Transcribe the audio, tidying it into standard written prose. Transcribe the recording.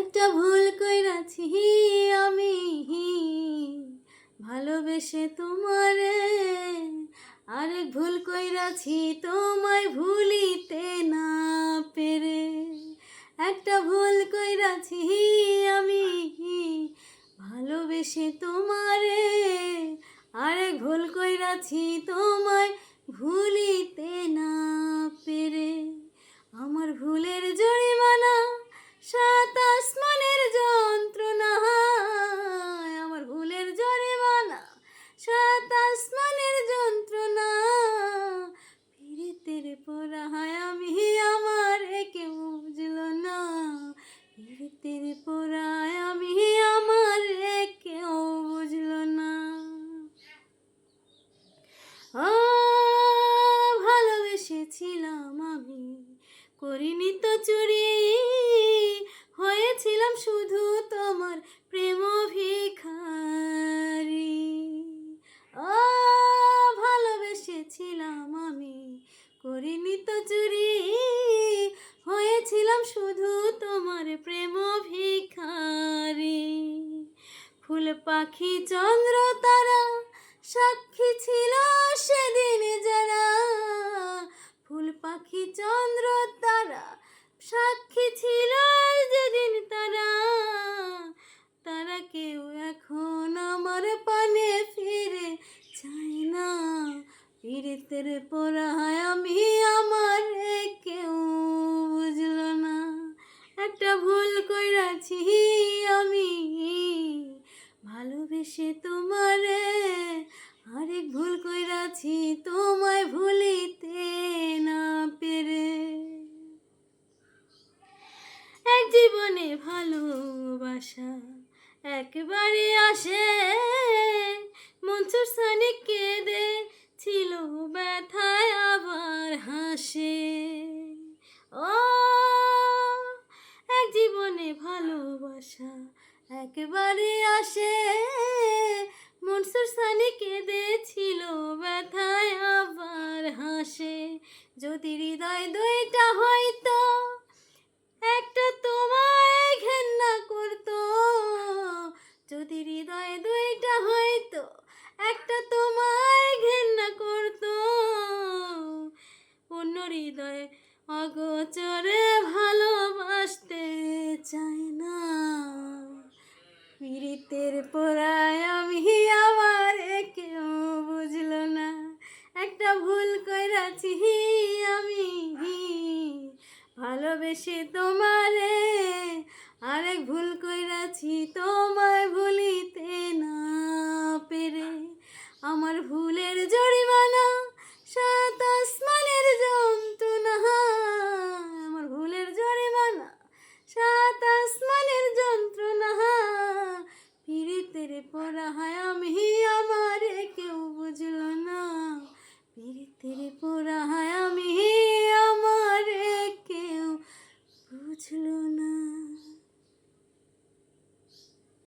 একটা ভুল কইরাছি আমি ভালোবেসে তোমারে, আরেক ভুল কইরাছি তোমায় ভুলিতে না পেরে। একটা ভুল কইরাছি আমি ভালোবেসে তোমারে, আরেক ভুল কইরাছি তোমায় ভুলিতে না পেরে। আমার ভুলের জরিমানা সাত আসমানের যন্ত্রণা, আমার ভুলের জরিমানা সাত আসমানের যন্ত্রণা। পীড়িতের পোড়ায় আমি আমার কেউ বুঝলো না, পীড়িতের পোড়ায় আমি আমার কেউ বুঝলো না। ভালোবেসেছিলাম আমি, করিনি তো চুরি, হয়েছিলাম শুধু তোমার প্রেম ভিখারি। ভালোবেসেছিলাম আমি, করিনি তো চুরি, হয়েছিলাম শুধু তোমার প্রেম ভিখারি। ফুল পাখি চন্দ্র তারা সাক্ষী ছিল সেদিন যারা, ফুল পাখি চন্দ্র তারা সাক্ষী ছিল যেদিন তারা। তারা কেউ এখন আমার পানে ফিরে চায় না, পীড়িতের পোড়ায় আমি আমার কেউ বুঝলো না। একটা ভুল কইরাছি আমি ভালোবেসে তোমারে, আরেক ভুল কইরাছি তোমায় ভুলিতে না পেরে। এক জীবনে ভালোবাসা একবারে আসে, মনসুর সানি কেঁদে ছিল ব্যথায় আবার হাসে। ও এক জীবনে ভালোবাসা একবারে আসে, মনসুর সানি কেঁদে ছিল ব্যথায় আবার হাসে। যদি হৃদয় দুইটা হয়তো একটা তোমায় ঘেন্না করতো, যদি হৃদয় দুইটা হয়তো একটা তোমায় ঘেন্না করতো, অন্য হৃদয় অগোচরে ভালোবাসতে চায় না। পীড়িতের পোড়ায় আমি আমার কেউ বুঝলো না। একটা ভুল কইরাছি আমি ভালোবেসে তোমারে, আরেক ভুল কইরাছি তোমায় ভুলিতে না পেরে। আমার ভুলের জরিমানা সাত আসমানের যন্ত্রণা, আমার ভুলের জরিমানা সাত আসমানের যন্ত্রণা। পীড়িতের পোড়ায় আমি আমার কেউ বুঝলো না, পীড়িতের পোড়ায়